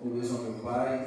meu Deus, ao meu Pai,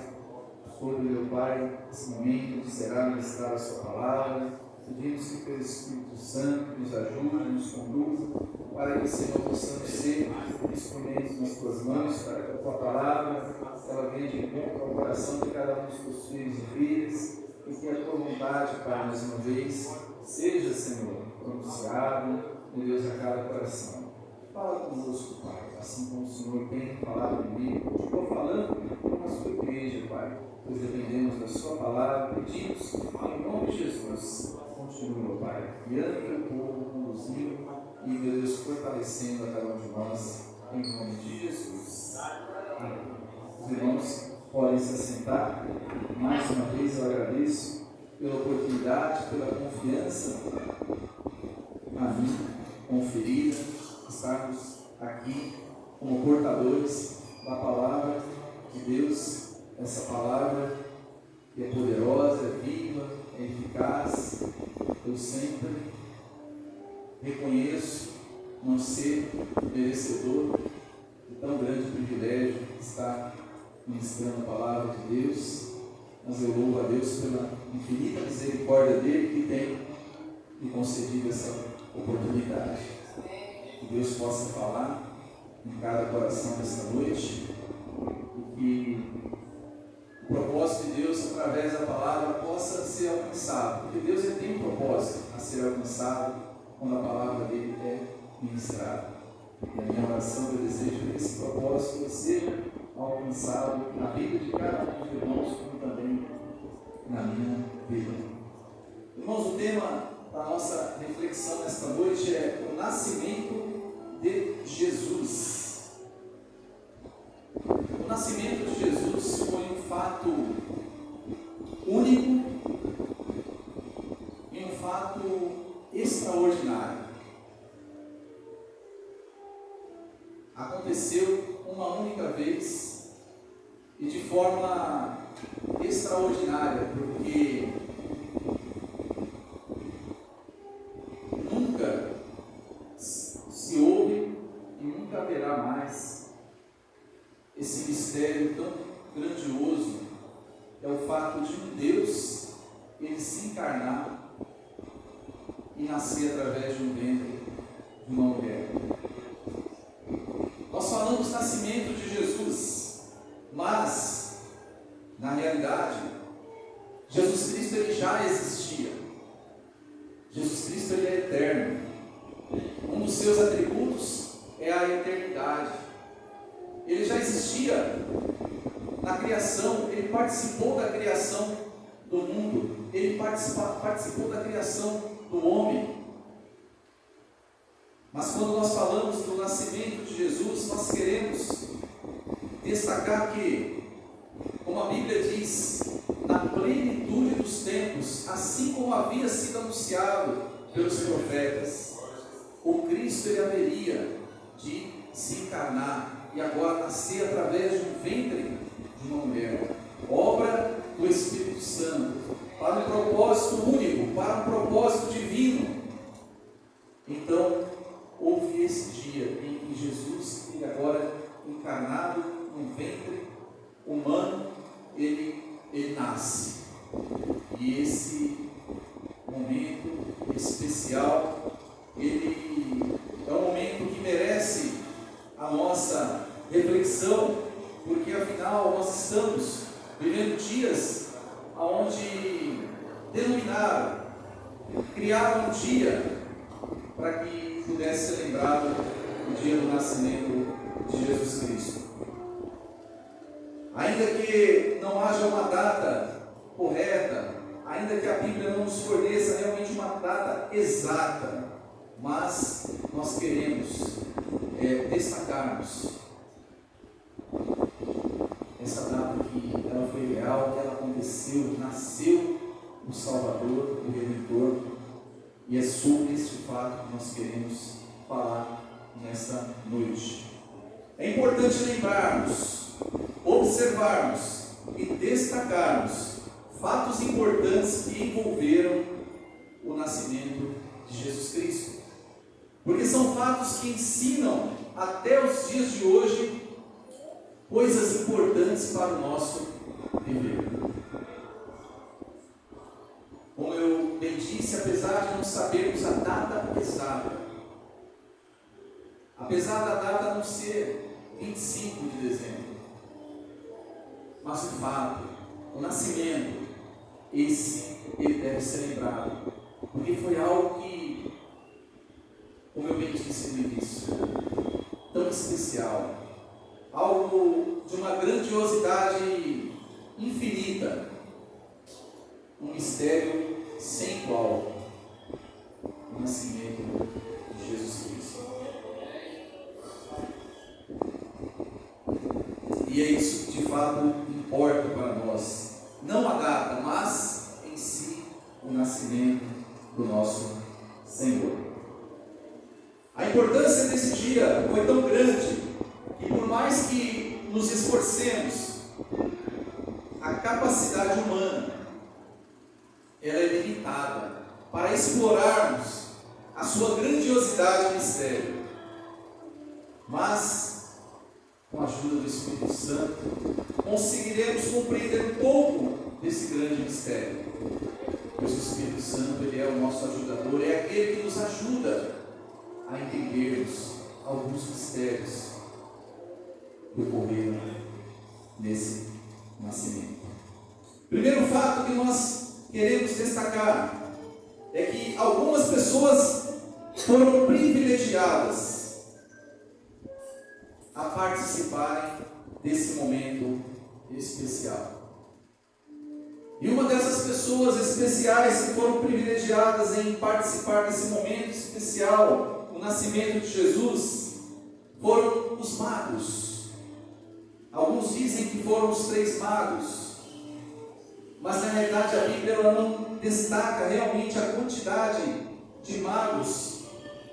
sobre meu Pai, esse momento que será ministrar a sua palavra. Pedimos que pelo Espírito Santo nos ajude, nos conduza, para que, Senhor, possamos ser instrumentos nas tuas mãos, para que a tua palavra ela venha de encontro ao coração de cada um dos teus filhos e filhas, e que a tua vontade, Pai, mais uma vez, seja, Senhor, pronunciada, meu Deus, a cada coração. Fala conosco, Pai, assim como o Senhor tem falado comigo, continua falando com a sua igreja, Pai, pois dependemos da sua palavra, pedimos, em nome de Jesus, continue, meu Pai, guiando o teu povo, conduzindo e, meu Deus, fortalecendo a cada um de nós, em nome de Jesus. Amém. Os irmãos podem se assentar. Mais uma vez eu agradeço pela oportunidade, pela confiança a mim conferida, estarmos aqui como portadores da palavra de Deus, essa palavra que é poderosa, é viva, é eficaz. Eu sempre reconheço não ser merecedor de tão grande privilégio estar ministrando a palavra de Deus, mas eu louvo a Deus pela infinita misericórdia dele que tem me concedido essa oportunidade. Que Deus possa falar em cada coração desta noite e que o propósito de Deus através da palavra possa ser alcançado, porque Deus ele tem um propósito a ser alcançado quando a palavra dele é ministrada. E a minha oração, eu desejo que esse propósito seja alcançado na vida de cada um dos irmãos, como também na minha vida. Irmãos, o tema da nossa reflexão nesta noite é o nascimento de Jesus. O nascimento de Jesus foi um fato único e um fato extraordinário. Aconteceu uma única vez e de forma extraordinária, porque nunca se houve e nunca haverá mais esse mistério tão grandioso, é o fato de um Deus ele se encarnar e nascer através de um ventre de uma mulher. Nós falamos nascimento de Jesus, mas, na realidade, Jesus Cristo ele já existia. Jesus Cristo ele é eterno. Um dos seus atributos é a eternidade. Ele já existia na criação, ele participou da criação do mundo, ele participou da criação do homem. Mas quando nós falamos do nascimento de Jesus, nós queremos destacar que, como a Bíblia diz, na plenitude dos tempos, assim como havia sido anunciado pelos profetas, o Cristo ele haveria de se encarnar e agora nascer através de um ventre de uma mulher, obra do Espírito Santo, para um propósito único, para um propósito divino. Então, houve esse dia em que Jesus, ele agora encarnado num ventre humano, ele nasce. E esse momento especial, ele é um momento que merece a nossa reflexão, porque afinal nós estamos vivendo dias onde denominaram, criaram um dia para que pudesse ser lembrado o dia do nascimento de Jesus Cristo. Ainda que não haja uma data correta, ainda que a Bíblia não nos forneça realmente uma data exata, mas nós queremos destacarmos essa data que ela foi real, que ela aconteceu, nasceu o Salvador, o Redentor, e é sobre este fato que nós queremos falar nesta noite. É importante lembrarmos, observarmos e destacarmos fatos importantes que envolveram o nascimento de Jesus Cristo, porque são fatos que ensinam até os dias de hoje coisas importantes para o nosso viver. Como eu bem disse, apesar de não sabermos a data exata, apesar da data não ser 25 de dezembro, mas o fato, o nascimento, ele deve ser lembrado, porque foi algo que, como eu bem disse no início, tão especial, algo de uma grandiosidade infinita, um mistério sem igual, o nascimento de Jesus Cristo. E é isso que de fato importa para nós, não a data, mas em si o nascimento do nosso Senhor. A importância desse dia foi tão grande que, por mais que nos esforcemos, a capacidade humana ela é limitada para explorarmos a sua grandiosidade e mistério. Mas, com a ajuda do Espírito Santo, conseguiremos compreender um pouco desse grande mistério. Pois o Espírito Santo, ele é o nosso ajudador, é aquele que nos ajuda a entendermos alguns mistérios que ocorreram nesse nascimento. Primeiro fato que nós queremos destacar é que algumas pessoas foram privilegiadas a participarem desse momento especial. E uma dessas pessoas especiais que foram privilegiadas em participar desse momento especial, o nascimento de Jesus, foram os magos. Alguns dizem que foram os 3 magos, mas na realidade a Bíblia ela não destaca realmente a quantidade de magos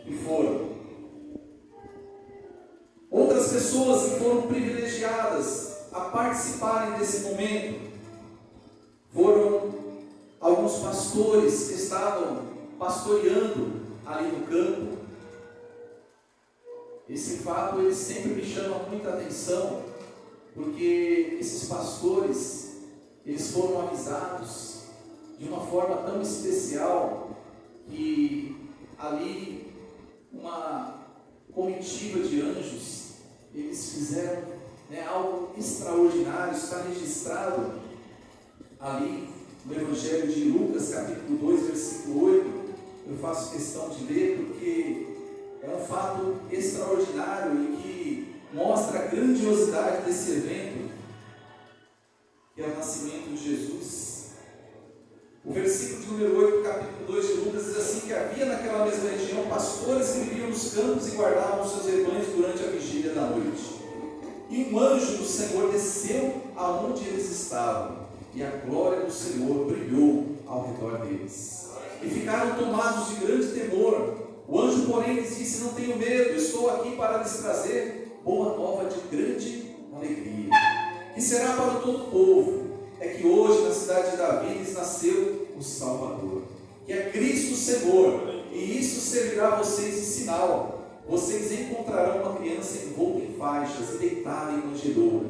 que foram. Outras pessoas que foram privilegiadas a participarem desse momento foram alguns pastores que estavam pastoreando ali no campo. Esse fato ele sempre me chama muita atenção, porque esses pastores eles foram avisados de uma forma tão especial que ali uma comitiva de anjos, eles fizeram algo extraordinário. Está registrado ali no Evangelho de Lucas, capítulo 2, versículo 8. Eu faço questão de ler porque é um fato extraordinário e que mostra a grandiosidade desse evento, que é o nascimento de Jesus. O versículo de número 8, capítulo 2 de Lucas, diz assim: que havia naquela mesma região pastores que viviam nos campos e guardavam seus rebanhos durante a vigília da noite. E um anjo do Senhor desceu aonde eles estavam, e a glória do Senhor brilhou ao redor deles. E ficaram tomados de grande temor. O anjo, porém, lhes disse: não tenham medo, estou aqui para lhes trazer boa nova de grande alegria, que será para todo o povo. É que hoje na cidade de Davi lhes nasceu o Salvador, que é Cristo Senhor, e isso servirá a vocês de sinal: vocês encontrarão uma criança envolta em faixas e deitada em manjedoura.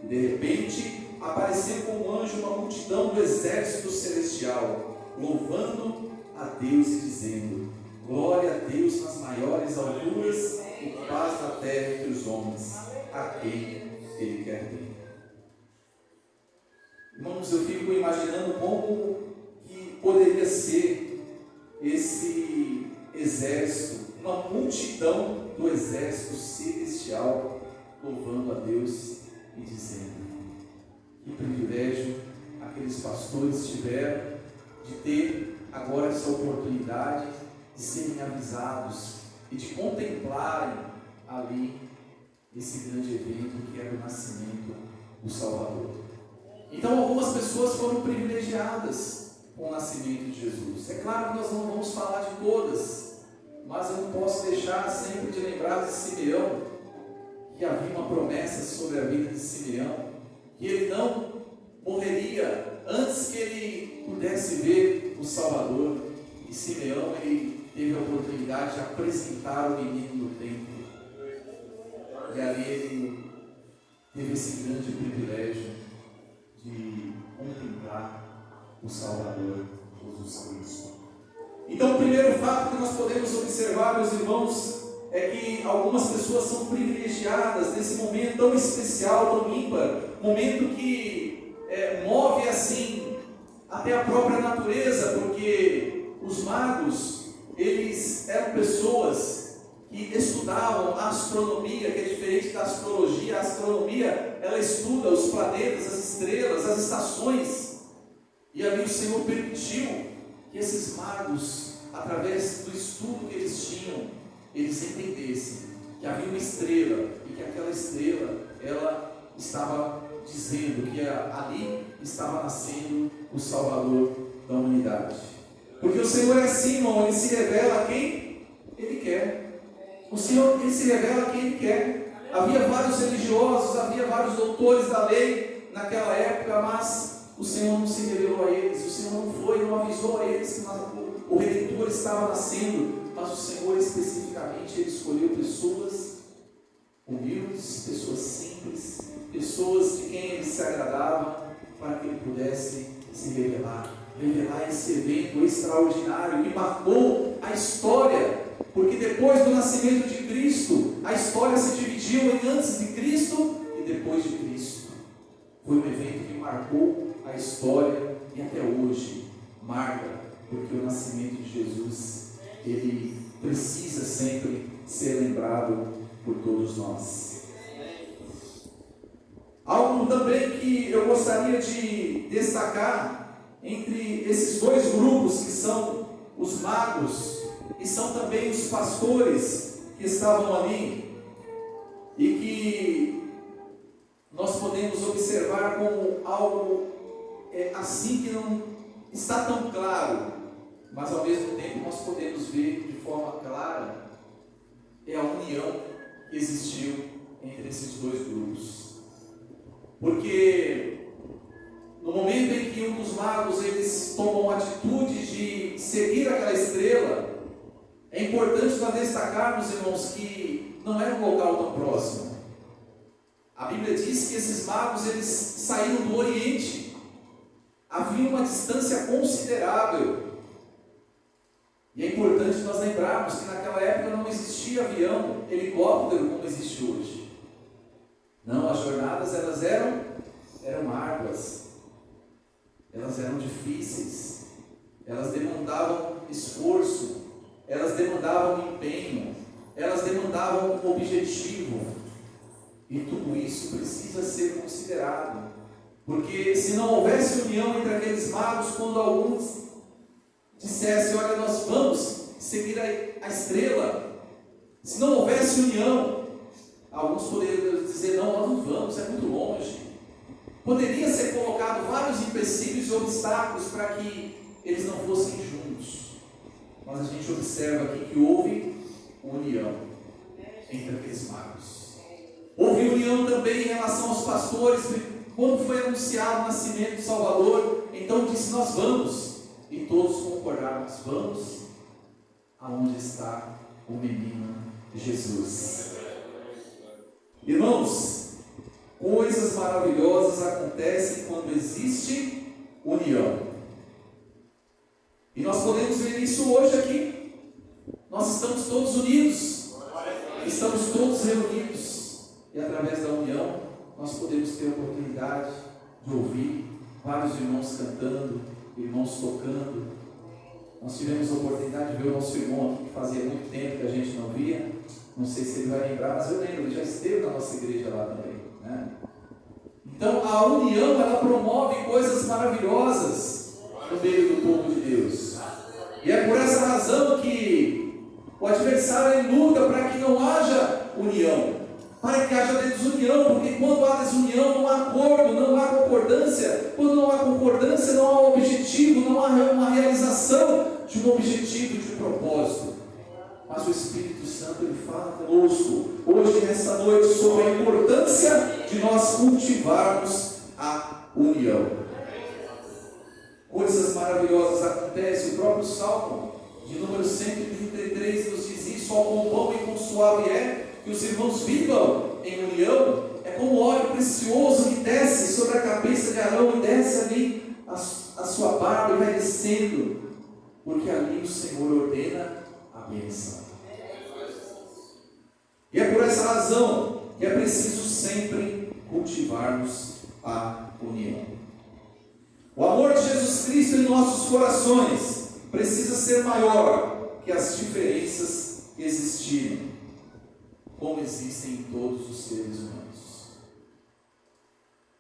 De repente apareceu com um anjo uma multidão do exército celestial, louvando a Deus e dizendo: glória a Deus nas maiores alturas e paz na terra entre os homens, a quem Ele quer bem. Irmãos, eu fico imaginando como que poderia ser esse exército, uma multidão do exército celestial, louvando a Deus e dizendo: que privilégio aqueles pastores tiveram de ter agora essa oportunidade de serem avisados e de contemplarem ali esse grande evento que era o nascimento do Salvador. Então algumas pessoas foram privilegiadas com o nascimento de Jesus. É claro que nós não vamos falar de todas, mas eu não posso deixar sempre de lembrar de Simeão, que havia uma promessa sobre a vida de Simeão, que ele não morreria antes que ele pudesse ver o Salvador. E Simeão, ele teve a oportunidade de apresentar o menino no templo. E ali ele teve esse grande privilégio de contemplar o Salvador Jesus Cristo. Então, o primeiro fato que nós podemos observar, meus irmãos, é que algumas pessoas são privilegiadas nesse momento tão especial, tão ímpar, momento que move assim até a própria natureza, porque os magos, eles eram pessoas que estudavam a astronomia, que é diferente da astrologia. A astronomia, ela estuda os planetas, as estrelas, as estações, e ali o Senhor permitiu que esses magos, através do estudo que eles tinham, eles entendessem que havia uma estrela, e que aquela estrela, ela estava dizendo que ali estava nascendo o Salvador da humanidade. Porque o Senhor é assim, irmão, Ele se revela a quem Ele quer. O Senhor, Ele se revela a quem Ele quer. Havia vários religiosos, havia vários doutores da lei naquela época, mas o Senhor não se revelou a eles. O Senhor não avisou a eles que o Redentor estava nascendo. Mas o Senhor especificamente, Ele escolheu pessoas humildes, pessoas simples, pessoas de quem Ele se agradava, para que Ele pudesse se revelar esse evento extraordinário que marcou a história, porque depois do nascimento de Cristo, a história se dividiu em antes de Cristo e depois de Cristo. Foi um evento que marcou a história e até hoje marca, porque o nascimento de Jesus, ele precisa sempre ser lembrado por todos nós. Algo também que eu gostaria de destacar entre esses dois grupos, que são os magos e são também os pastores que estavam ali, e que nós podemos observar como algo assim que não está tão claro, mas ao mesmo tempo nós podemos ver de forma clara, é a união que existiu entre esses dois grupos. Porque no momento em que um dos magos eles tomam a atitude de seguir aquela estrela, é importante nós destacarmos, irmãos, que não era um local tão próximo. A Bíblia diz que esses magos eles saíram do Oriente, havia uma distância considerável. E é importante nós lembrarmos que naquela época não existia avião, helicóptero como existe hoje. Não, as jornadas elas eram árduas, elas eram difíceis, elas demandavam esforço, elas demandavam empenho, elas demandavam um objetivo, e tudo isso precisa ser considerado, porque se não houvesse união entre aqueles magos, quando alguns dissessem, olha, nós vamos seguir a estrela, se não houvesse união, alguns poderiam dizer, não, nós não vamos, é muito longe. Poderia ser colocado vários empecilhos e obstáculos para que eles não fossem juntos. Mas a gente observa aqui que houve união entre aqueles magos. Houve união também em relação aos pastores. Quando foi anunciado o nascimento do Salvador, então disse, nós vamos. E todos concordaram, nós vamos aonde está o menino Jesus. Irmãos, coisas maravilhosas acontecem quando existe união. E nós podemos ver isso hoje aqui. Nós estamos todos unidos. Estamos todos reunidos. E através da união, nós podemos ter a oportunidade de ouvir vários irmãos cantando, irmãos tocando. Nós tivemos a oportunidade de ver o nosso irmão aqui, que fazia muito tempo que a gente não via. Não sei se ele vai lembrar, mas eu lembro, ele já esteve na nossa igreja lá também, né? Então a união, ela promove coisas maravilhosas no meio do povo de Deus. E é por essa razão que o adversário ele luta para que não haja união, para que haja desunião, porque quando há desunião não há acordo, não há concordância. Quando não há concordância, não há objetivo, não há uma realização de um objetivo, de um propósito. Mas o Espírito Santo ele fala conosco hoje, nessa noite, sobre a importância de nós cultivarmos a união. Coisas maravilhosas acontecem. O próprio Salmo de número 133 nos diz isso: ao com pão e com suave é que os irmãos vivam em união. é como óleo precioso que desce sobre a cabeça de Arão e desce ali a sua barba e vai descendo, porque ali o Senhor ordena a bênção. E é por essa razão que é preciso sempre cultivarmos a união. O amor de Jesus Cristo em nossos corações precisa ser maior que as diferenças que existirem, como existem em todos os seres humanos.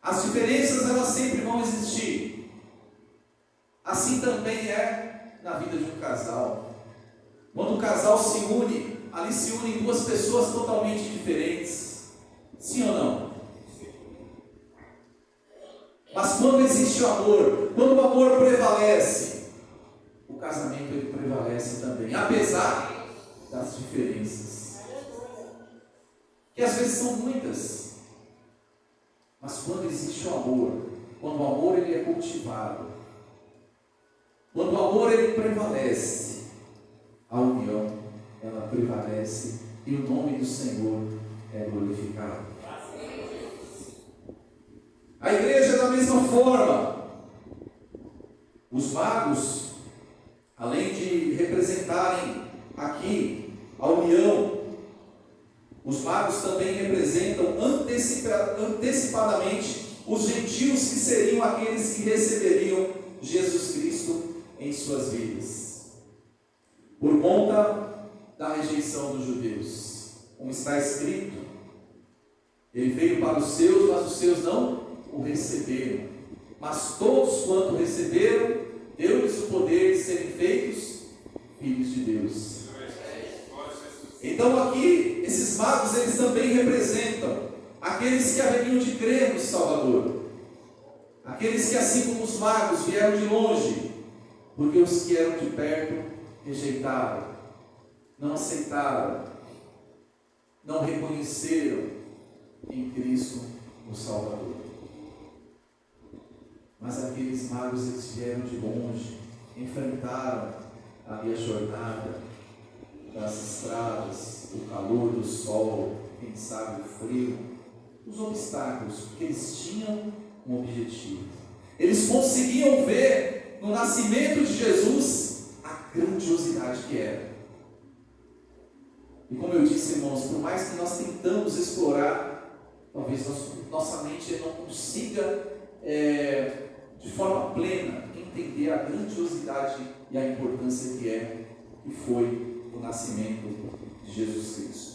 As diferenças, elas sempre vão existir. Assim também é na vida de um casal. Quando um casal se une, ali se unem duas pessoas totalmente diferentes. Sim ou não? Mas quando existe o amor, quando o amor prevalece, o casamento ele prevalece também, apesar das diferenças, que às vezes são muitas. Mas quando existe o amor, quando o amor ele é cultivado, quando o amor ele prevalece, a união ela prevalece e o nome do Senhor é glorificado. A igreja, da mesma forma, os magos, além de representarem aqui a união, os magos também representam antecipadamente os gentios, que seriam aqueles que receberiam Jesus Cristo em suas vidas, por conta da rejeição dos judeus. Como está escrito, ele veio para os seus, mas os seus não o receberam. Mas todos quanto receberam, deu-lhes o poder de serem feitos filhos de Deus. Então aqui, esses magos, eles também representam aqueles que haveriam de crer no Salvador, aqueles que, assim como os magos, vieram de longe, porque os que eram de perto rejeitaram, não aceitaram, não reconheceram em Cristo o Salvador. Mas aqueles magos, eles vieram de longe, enfrentaram ali a jornada das estradas, o calor do sol, quem sabe o frio, os obstáculos, porque eles tinham um objetivo. Eles conseguiam ver no nascimento de Jesus a grandiosidade que era. E como eu disse, irmãos, por mais que nós tentamos explorar, talvez nossa mente não consiga de forma plena entender a grandiosidade e a importância que foi o nascimento de Jesus Cristo.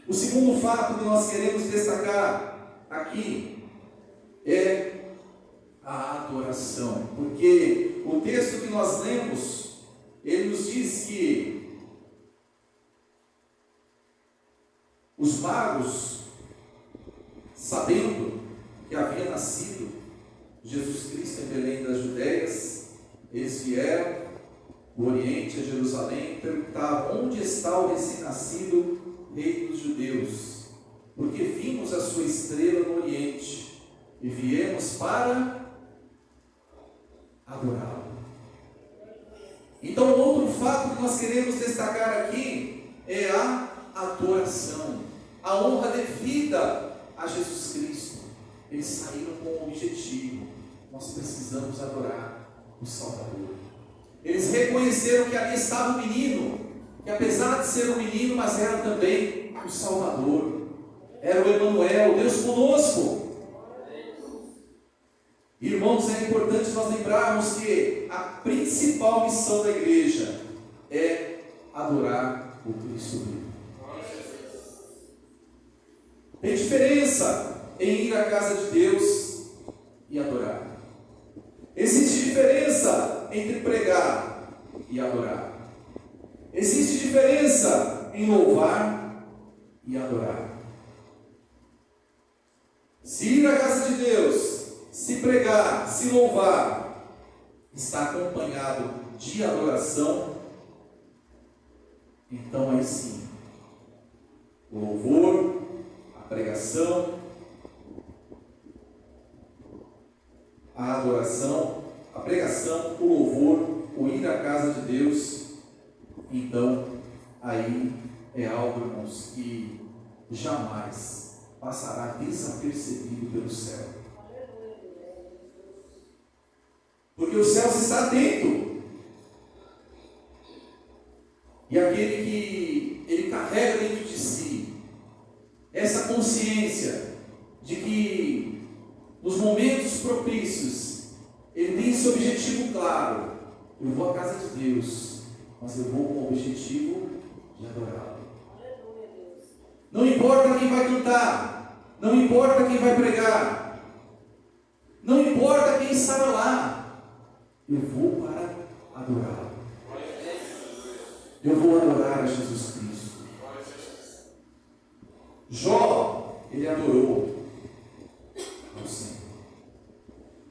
O segundo fato que nós queremos destacar aqui é a adoração, porque o texto que nós lemos, ele nos diz que os magos, sabendo que havia nascido Jesus Cristo em Belém das Judeias, eles vieram do Oriente a Jerusalém e perguntavam: onde está o recém-nascido Rei dos Judeus? Porque vimos a sua estrela no Oriente e viemos para adorá-lo. Então, outro fato que nós queremos destacar aqui é a adoração, a honra devida a Jesus Cristo. Eles saíram com um objetivo: nós precisamos adorar o Salvador. Eles reconheceram que ali estava o menino, que apesar de ser um menino, mas era também o Salvador, era o Emanuel, Deus conosco. Irmãos, é importante nós lembrarmos que a principal missão da igreja é adorar o Cristo vivo. Tem diferença em ir à casa de Deus e adorar. Existe diferença entre pregar e adorar. Existe diferença em louvar e adorar. Se ir à casa de Deus, se pregar, se louvar, está acompanhado de adoração, então aí sim, o louvor, a pregação, a adoração, a pregação, o louvor, o ir à casa de Deus, então aí é algo, irmãos, que jamais passará desapercebido pelo céu. Porque o céu está atento. E aquele que ele carrega dentro de si essa consciência de que nos momentos propícios ele tem esse objetivo claro: eu vou à casa de Deus, mas eu vou com o objetivo de adorá-lo. Não importa quem vai cantar, não importa quem vai pregar, não importa quem estará lá, eu vou para adorá-lo. Eu vou adorar a Jesus Cristo. Jó, ele adorou ao Senhor.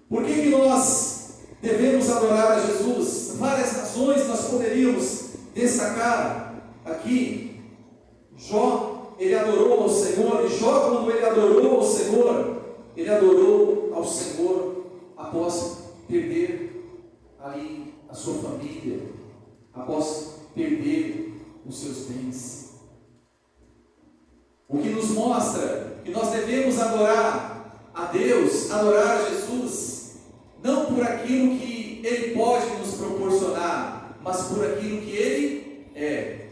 Por que nós devemos adorar a Jesus? Várias razões nós poderíamos destacar aqui. Jó, ele adorou ao Senhor, e Jó, quando ele adorou ao Senhor, ele adorou ao Senhor após perder ali a sua família, após perder os seus bens. O que nos mostra que nós devemos adorar a Deus, adorar a Jesus, não por aquilo que Ele pode nos proporcionar, mas por aquilo que Ele é.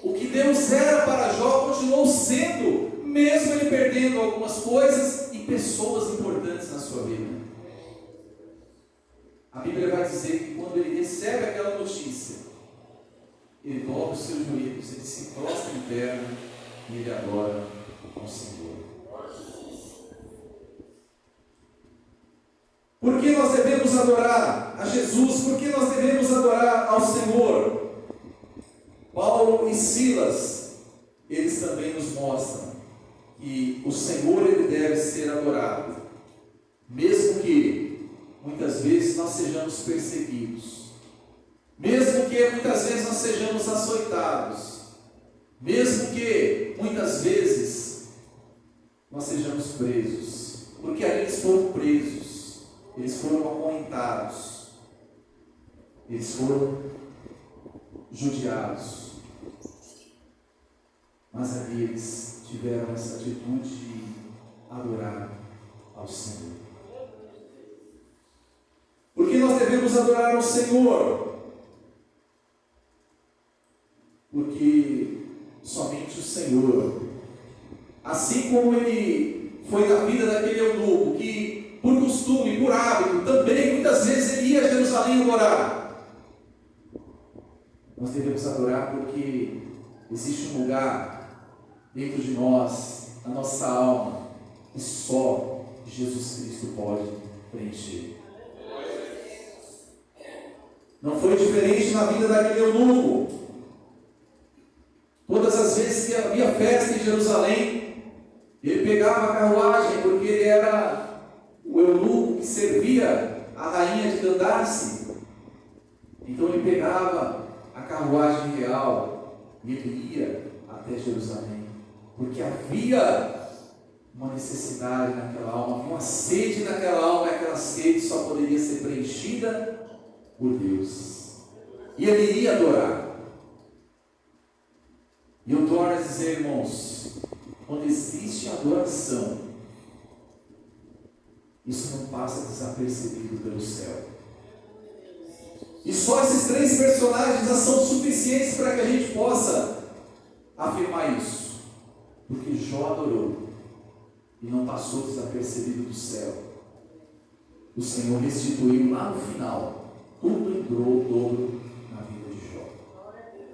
O que Deus era para Jó continuou sendo, mesmo ele perdendo algumas coisas e pessoas importantes na sua vida. A Bíblia vai dizer que quando ele recebe aquela notícia, ele dobra os seus joelhos, ele se prostra em terra e ele adora ao Senhor. Por que nós devemos adorar a Jesus? Por que nós devemos adorar ao Senhor? Paulo e Silas, eles também nos mostram que o Senhor ele deve ser adorado, mesmo que muitas vezes nós sejamos perseguidos, mesmo que muitas vezes nós sejamos açoitados, mesmo que muitas vezes nós sejamos presos, porque ali eles foram presos, eles foram acorrentados, eles foram judiados, mas ali eles tiveram essa atitude de adorar ao Senhor. Por que nós devemos adorar ao Senhor? Porque somente o Senhor, assim como ele foi na vida daquele eunuco, que por costume, por hábito, também muitas vezes ele ia a Jerusalém adorar. Nós devemos adorar porque existe um lugar dentro de nós, na nossa alma, que só Jesus Cristo pode preencher. Não foi diferente na vida daquele eunuco. Todas as vezes que havia festa em Jerusalém, ele pegava a carruagem, porque ele era o eunuco que servia a rainha de Candace. Então ele pegava a carruagem real e ele ia até Jerusalém, porque havia uma necessidade naquela alma, havia uma sede naquela alma, e aquela sede só poderia ser preenchida por Deus, e ele ia adorar. E eu torno a dizer, irmãos, quando existe adoração, isso não passa desapercebido pelo céu. E só esses três personagens já são suficientes para que a gente possa afirmar isso. Porque Jó adorou e não passou desapercebido do céu. O Senhor restituiu lá no final tudo em dobro na vida de Jó.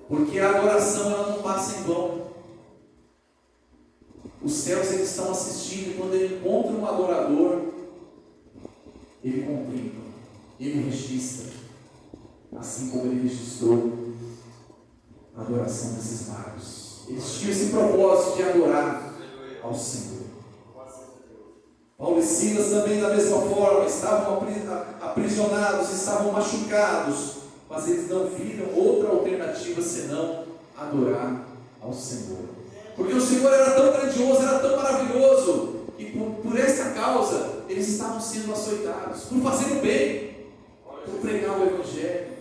Porque a adoração ela não passa em vão. Os céus eles estão assistindo, e quando ele encontra um adorador, ele contempla, ele registra, assim como ele registrou a adoração desses magos. Eles tinham esse propósito de adorar ao Senhor. Paulo e Silas também da mesma forma, estavam aprisionados, estavam machucados, mas eles não viram outra alternativa senão adorar ao Senhor. Porque o Senhor era tão grandioso, era tão maravilhoso, que por esta causa eles estavam sendo açoitados, por fazer o bem, por pregar o Evangelho.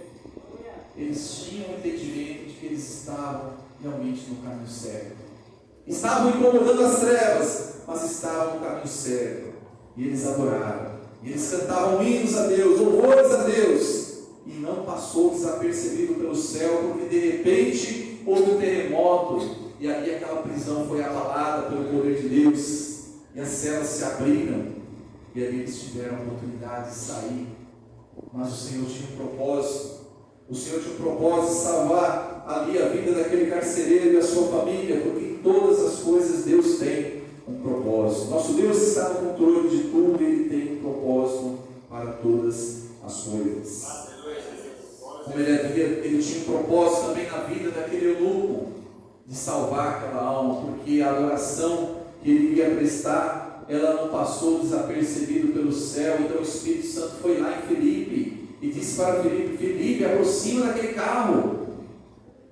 Eles tinham o entendimento de que eles estavam realmente no caminho certo. estavam incomodando as trevas, mas estavam no caminho certo. E eles adoraram. E eles cantavam hinos a Deus, louvores a Deus. E não passou desapercebido pelo céu, porque de repente houve um terremoto. E ali aquela prisão foi abalada pelo poder de Deus. E as celas se abriram. E ali eles tiveram a oportunidade de sair. Mas o Senhor tinha um propósito. O Senhor tinha um propósito de salvar ali a vida daquele carcereiro e a sua família, porque em todas as coisas Deus tem um propósito. Nosso Deus está no controle de tudo e Ele tem um propósito para todas as coisas. Como ele tinha um propósito também na vida daquele eunuco, de salvar aquela alma, porque a adoração que ele iria prestar, ela não passou desapercebido pelo céu. Então o Espírito Santo foi lá em Filipe e disse para Filipe: Filipe, aproxima daquele carro.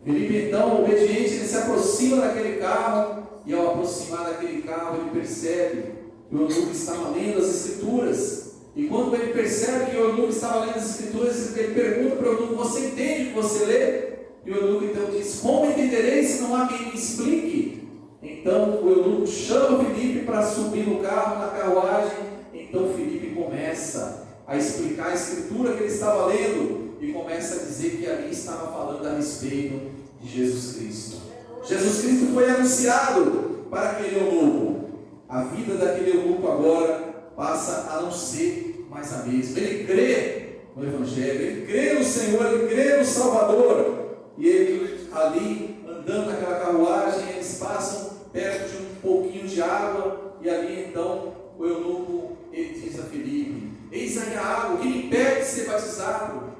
Filipe, então, obediente, ele se aproxima daquele carro, e ao aproximar daquele carro, ele percebe que o eunuco estava lendo as Escrituras. E quando ele percebe que o eunuco estava lendo as Escrituras, ele pergunta para o eunuco: você entende o que você lê? E o eunuco então diz: como entenderei se não há quem me explique? Então o eunuco chama Filipe para subir no carro, na carruagem. Então Filipe começa a explicar a Escritura que ele estava lendo, e começa a dizer que ali estava falando a respeito de Jesus Cristo. Jesus Cristo foi anunciado para aquele eunuco. A vida daquele eunuco agora passa a não ser mais a mesma. Ele crê no Evangelho, ele crê no Senhor, ele crê no Salvador. E ele ali, andando naquela carruagem, eles passam perto de um pouquinho de água, e ali então o eunuco, ele diz a Filipe: eis aí a água, o que me impede de ser batizado?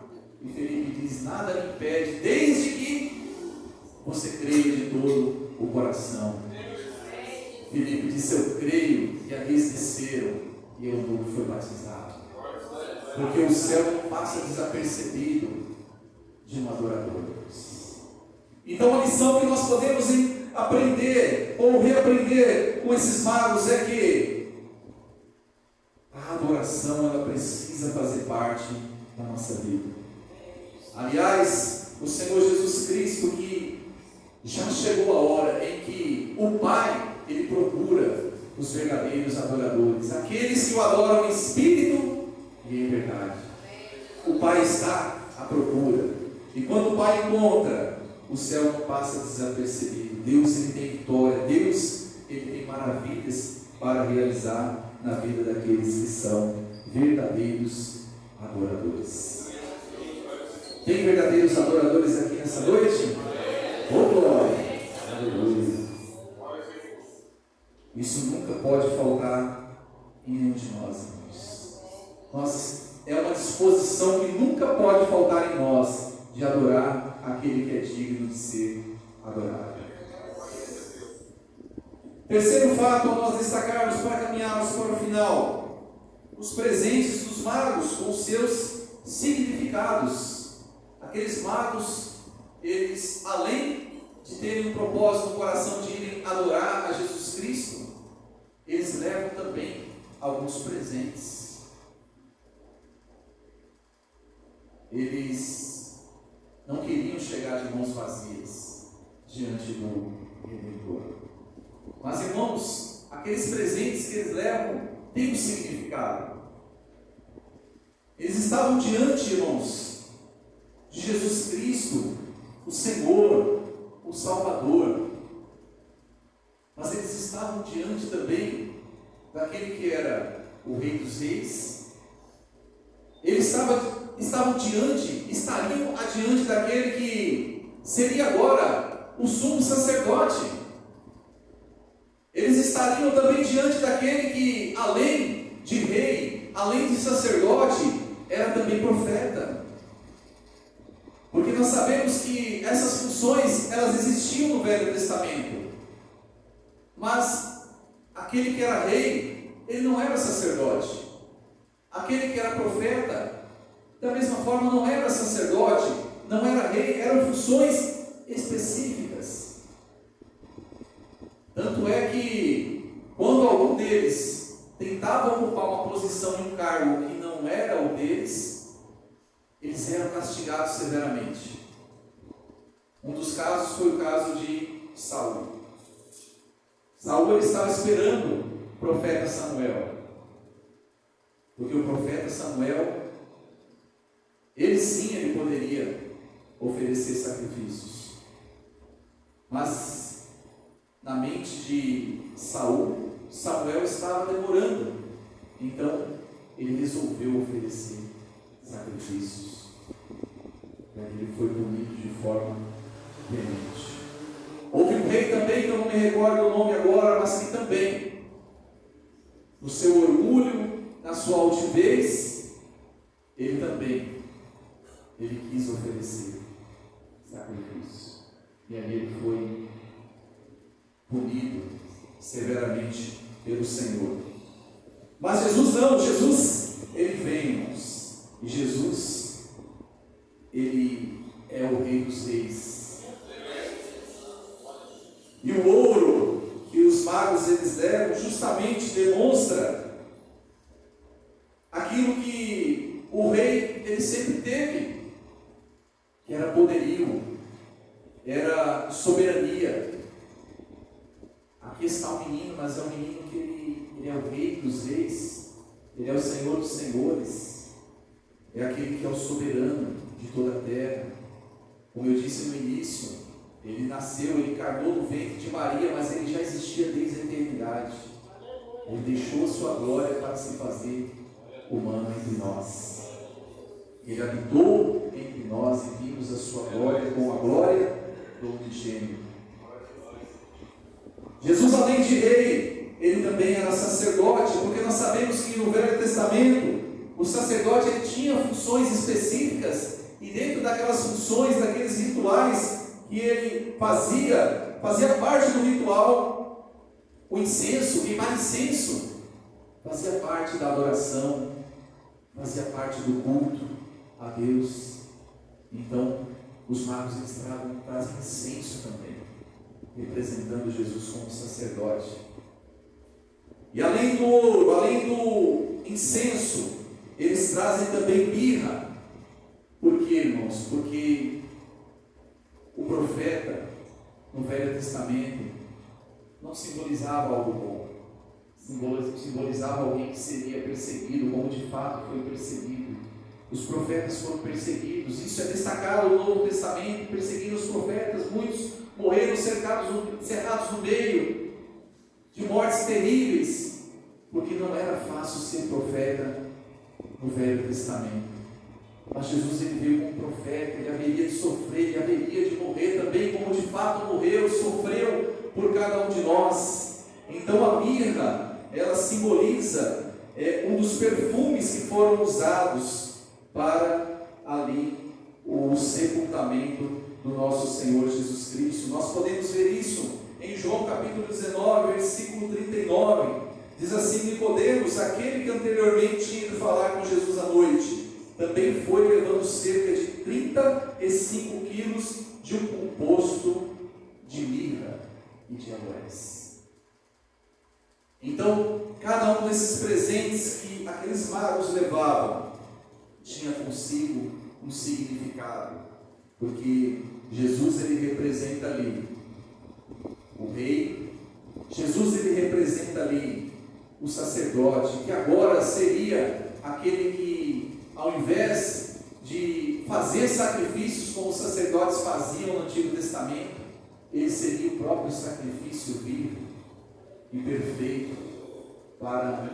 E Filipe diz: nada me impede, desde que você creia de todo o coração. Filipe disse: eu creio. E ali eles desceram, e o eunuco foi batizado. Porque o céu não passa desapercebido de um adorador. Então a lição que nós podemos aprender ou reaprender com esses magos é que a adoração, ela precisa fazer parte da nossa vida. Aliás, o Senhor Jesus Cristo, que já chegou a hora em que o Pai, Ele procura os verdadeiros adoradores, aqueles que o adoram em espírito e em verdade. O Pai está à procura, e quando o Pai encontra, o céu não passa desapercebido. Deus, Ele tem vitória. Deus, Ele tem maravilhas para realizar na vida daqueles que são verdadeiros adoradores. Tem verdadeiros adoradores aqui nessa noite? Oh, glória! Aleluia! Isso nunca pode faltar em nenhum de nós, irmãos. É uma disposição que nunca pode faltar em nós, de adorar aquele que é digno de ser adorado. Terceiro fato a nós destacarmos para caminharmos para o final: os presentes dos magos com seus significados. Aqueles magos, eles, além de terem um propósito no coração de irem adorar a Jesus Cristo, eles levam também alguns presentes. Eles não queriam chegar de mãos vazias diante do Redentor. Mas, irmãos, aqueles presentes que eles levam têm um significado. Eles estavam diante, irmãos, de Jesus Cristo, o Senhor, o Salvador. Mas eles estavam diante também daquele que era o Rei dos Reis. Eles estariam adiante daquele que seria agora o sumo sacerdote. Eles estariam também diante daquele que, além de rei, além de sacerdote, era também profeta. Porque nós sabemos que essas funções, elas existiam no Velho Testamento. Mas aquele que era rei, ele não era sacerdote. Aquele que era profeta, da mesma forma, não era sacerdote, não era rei, eram funções específicas. Tanto é que, quando algum deles tentava ocupar uma posição e um cargo que não era o deles, eles eram castigados severamente. Um dos casos foi o caso de Saul. Saul ele estava esperando o profeta Samuel, porque o profeta Samuel, ele poderia oferecer sacrifícios, mas na mente de Saul, Samuel estava demorando, então ele resolveu oferecer sacrifícios. Ele foi punido de forma diferente. Houve um rei também, que eu não me recordo o nome agora, mas que também, no seu orgulho, na sua altivez, ele quis oferecer sacrifício. E ali ele foi punido severamente pelo Senhor. Mas Jesus não, Jesus, ele vem, irmãos. E Jesus, ele é o Rei dos Reis. E o ouro que os magos eles deram justamente demonstra aquilo que o rei ele sempre teve, que era poderio, era soberania. Aqui está o menino, mas é um menino que ele é o Rei dos Reis, ele é o Senhor dos Senhores, é aquele que é o soberano de toda a terra. Como eu disse no início, ele nasceu, ele encarnou no ventre de Maria, mas ele já existia desde a eternidade. Ele deixou a sua glória para se fazer humano entre nós. Ele habitou entre nós e vimos a sua glória com a glória do unigênito. Jesus, além de rei, ele também era sacerdote, porque nós sabemos que no Velho Testamento o sacerdote ele tinha funções específicas, e dentro daquelas funções, daqueles rituais que ele fazia parte do ritual, o incenso, queimar incenso, fazia parte da adoração, fazia parte do culto a Deus. Então, os magos eles trazem incenso também, representando Jesus como sacerdote. E além do ouro, além do incenso, eles trazem também mirra. Por quê, irmãos? Porque o profeta, no Velho Testamento, não simbolizava algo bom, simbolizava alguém que seria perseguido, como de fato foi perseguido. Os profetas foram perseguidos, isso é destacado no Novo Testamento, perseguindo os profetas, muitos morreram cerrados no meio, de mortes terríveis, porque não era fácil ser profeta no Velho Testamento. Mas Jesus ele veio como profeta, ele haveria de sofrer, ele haveria de morrer também, como de fato morreu, sofreu por cada um de nós. Então a mirra, ela simboliza um dos perfumes que foram usados para ali o sepultamento do nosso Senhor Jesus Cristo. Nós podemos ver isso em João capítulo 19, versículo 39. Diz assim: Nicodemos, aquele que anteriormente tinha ido falar com Jesus à noite, também foi levando cerca de 35 quilos de um composto de mirra e de aloés. Então, cada um desses presentes que aqueles magos levavam tinha consigo um significado, porque Jesus ele representa ali o rei, Jesus ele representa ali o sacerdote, que agora seria aquele que, ao invés de fazer sacrifícios como os sacerdotes faziam no Antigo Testamento, ele seria o próprio sacrifício vivo e perfeito para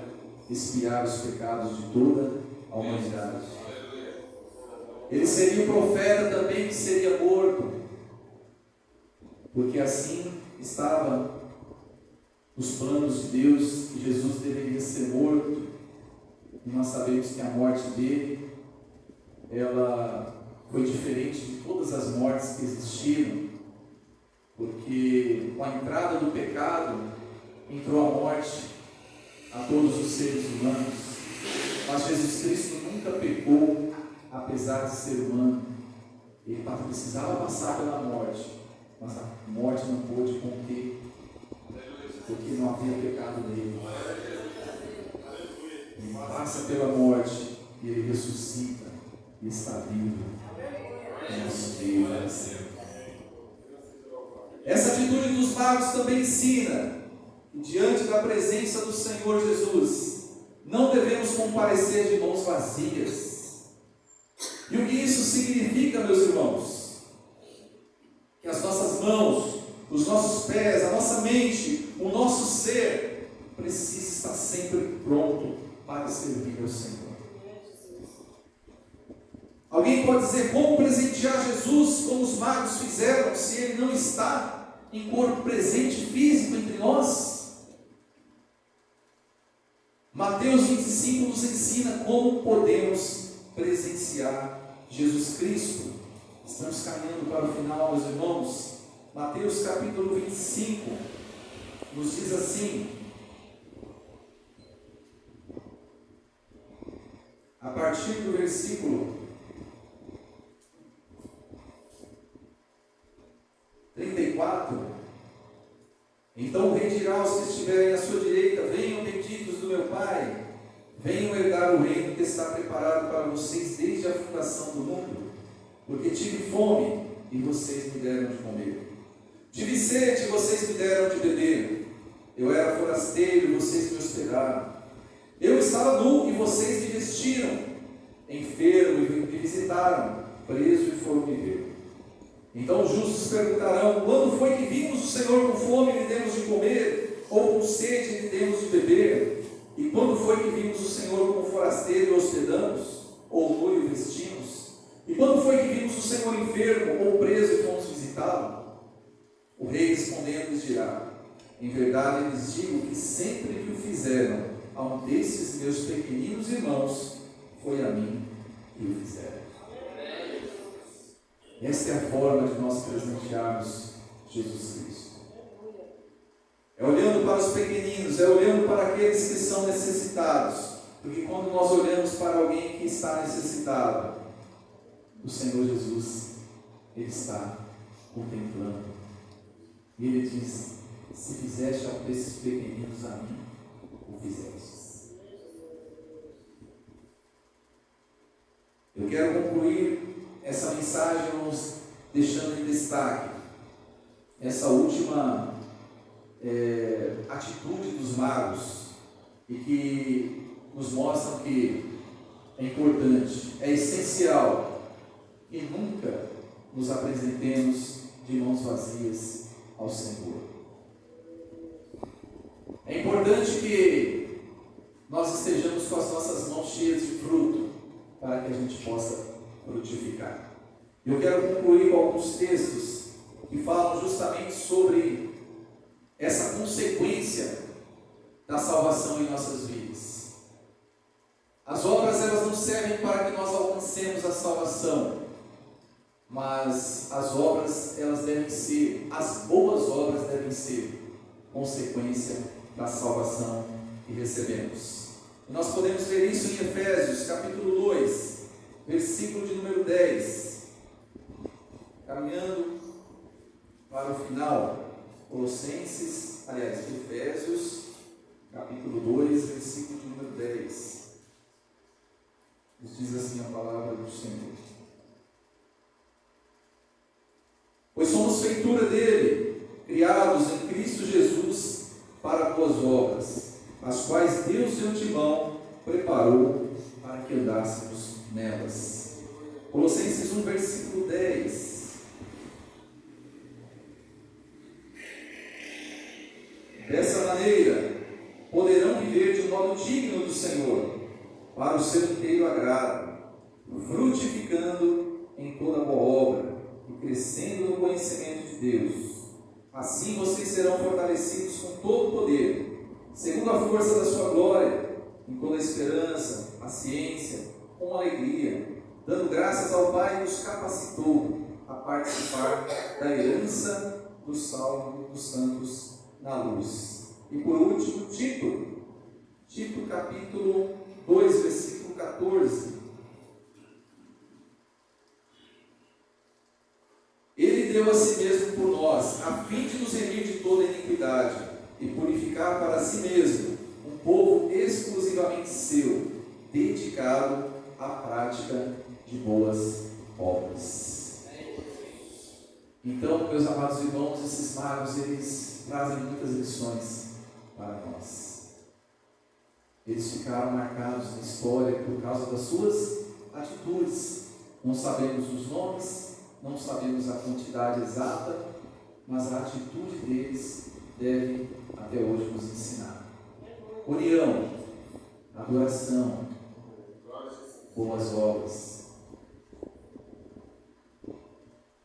expiar os pecados de toda a humanidade. Ele seria o profeta também que seria morto, porque assim estava nos planos de Deus que Jesus deveria ser morto. E nós sabemos que a morte dele, ela foi diferente de todas as mortes que existiram, porque com a entrada do pecado entrou a morte a todos os seres humanos, mas Jesus Cristo nunca pecou, apesar de ser humano. Ele precisava passar pela morte, mas a morte não pôde conter, porque não havia pecado nele. Ele passa pela morte e ele ressuscita e está vivo em nosso Deus. Essa atitude dos magos também ensina diante da presença do Senhor Jesus, não devemos comparecer de mãos vazias. E o que isso significa, meus irmãos? Que as nossas mãos, os nossos pés, a nossa mente, o nosso ser, precisa estar sempre pronto para servir ao Senhor. Alguém pode dizer, como presentear Jesus como os magos fizeram, se Ele não está em corpo presente físico entre nós? Mateus 25 nos ensina como podemos presenciar Jesus Cristo. Estamos caminhando para o final, meus irmãos. Mateus capítulo 25 nos diz assim, a partir do versículo 34, então o rei dirá aos que estiverem à sua direita, venham benditos do meu Pai, venham herdar o reino que está preparado para vocês desde a fundação do mundo, porque tive fome e vocês me deram de comer, tive sede e vocês me deram de beber, eu era forasteiro e vocês me hospedaram, eu estava nu e vocês me vestiram, enfermo e me visitaram, preso e foram me ver. Então os justos perguntarão, quando foi que vimos o Senhor com fome e lhe demos de comer, ou com sede e lhe demos de beber? E quando foi que vimos o Senhor como forasteiro e o hospedamos, ou nu e o vestimos? E quando foi que vimos o Senhor enfermo ou preso e fomos visitá-lo? O rei respondendo lhes dirá, em verdade lhes digo que sempre que o fizeram a um desses meus pequeninos irmãos, foi a mim que o fizeram. Esta é a forma de nós presentearmos Jesus Cristo. É olhando para os pequeninos, é olhando para aqueles que são necessitados. Porque quando nós olhamos para alguém que está necessitado, o Senhor Jesus, Ele está contemplando. E Ele diz, se fizeste a um desses pequeninos a mim, o fizeste. Eu quero concluir essa mensagem, nos deixando em destaque essa última atitude dos magos, e que nos mostram que é importante, é essencial que nunca nos apresentemos de mãos vazias ao Senhor. É importante que nós estejamos com as nossas mãos cheias de fruto, para que a gente possa frutificar. Eu quero concluir com alguns textos que falam justamente sobre essa consequência da salvação em nossas vidas. As obras, elas não servem para que nós alcancemos a salvação, mas as obras, elas devem ser, as boas obras devem ser consequência da salvação que recebemos. E nós podemos ver isso em Efésios capítulo 2, versículo de número 10, caminhando para o final. Efésios, capítulo 2, versículo de número 10, nos diz assim a palavra do Senhor: pois somos feitura dele, criados em Cristo Jesus para boas obras, as quais Deus de antemão preparou para que andássemos nelas. Colossenses 1, versículo 10. Dessa maneira, poderão viver de um modo digno do Senhor, para o seu inteiro agrado, frutificando em toda boa obra e crescendo no conhecimento de Deus. Assim vocês serão fortalecidos com todo o poder, segundo a força da sua glória, em toda a esperança, paciência, com alegria, dando graças ao Pai que nos capacitou a participar da herança do salvo dos santos na luz. E por último, Tito capítulo 2, versículo 14. Ele deu a si mesmo por nós, a fim de nos remir de toda iniquidade e purificar para si mesmo um povo exclusivamente seu, dedicado à prática de boas obras. Então, meus amados irmãos, esses magos, eles trazem muitas lições. para nós. Eles ficaram marcados na história por causa das suas atitudes. Não sabemos os nomes, não sabemos a quantidade exata, mas a atitude deles deve até hoje nos ensinar. União, adoração, boas obras.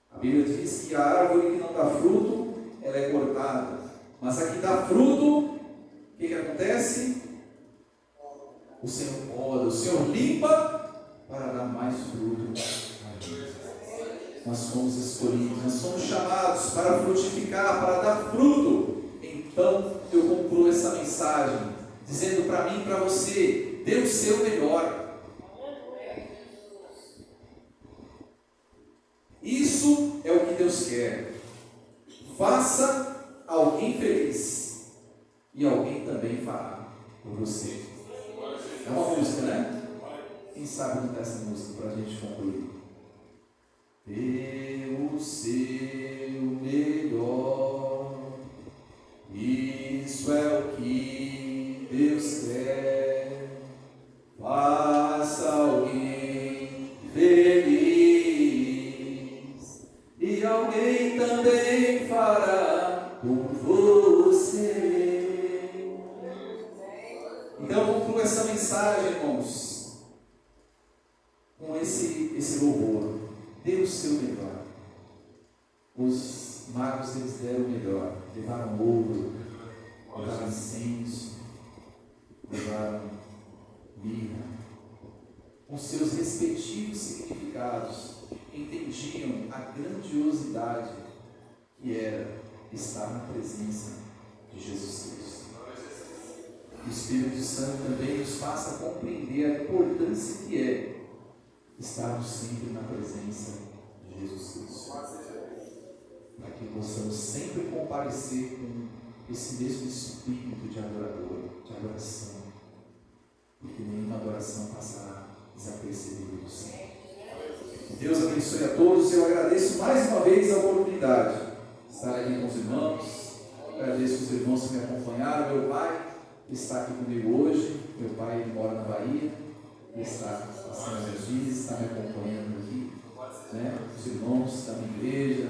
A Bíblia diz que a árvore que não dá fruto, ela é cortada. Mas a que dá fruto, o que acontece? O Senhor poda, o Senhor limpa para dar mais fruto. Nós somos escolhidos, nós somos chamados para frutificar, para dar fruto. Então eu concluo essa mensagem dizendo para mim e para você: dê o seu melhor. Isso é o que Deus quer. Faça alguém feliz e alguém também fará por você. É uma música, né? Quem sabe cantar essa música para a gente concluir? Dê o seu melhor. Isso é o que Deus quer. Faça alguém feliz e alguém também fará por você. Então eu concluo essa mensagem, irmãos, com esse louvor. Dê o seu melhor. Os magos, eles deram o melhor. Levaram ouro, levaram incenso, levaram mirra. Com seus respectivos significados, entendiam a grandiosidade que era estar na presença de Jesus Cristo. O Espírito Santo também nos faça compreender a importância que é estarmos sempre na presença de Jesus Cristo, para que possamos sempre comparecer com esse mesmo espírito de adorador, de adoração, porque nenhuma adoração passará desapercebida do Senhor. Deus abençoe a todos. Eu agradeço mais uma vez a oportunidade de estar aqui com os irmãos. Agradeço os irmãos que me acompanharam. Meu pai está aqui comigo hoje. Meu pai mora na Bahia, está passando os dias, está me acompanhando aqui, né? Os irmãos da minha igreja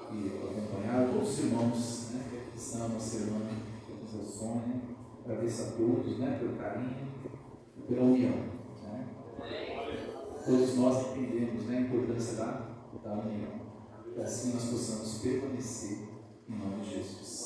que acompanharam, todos os irmãos, né, que estão, a nossa irmã, o seu Sônia. Agradeço a todos, né, pelo carinho e pela união, né? Todos nós entendemos, né, a importância da união, que assim nós possamos permanecer em nome de Jesus.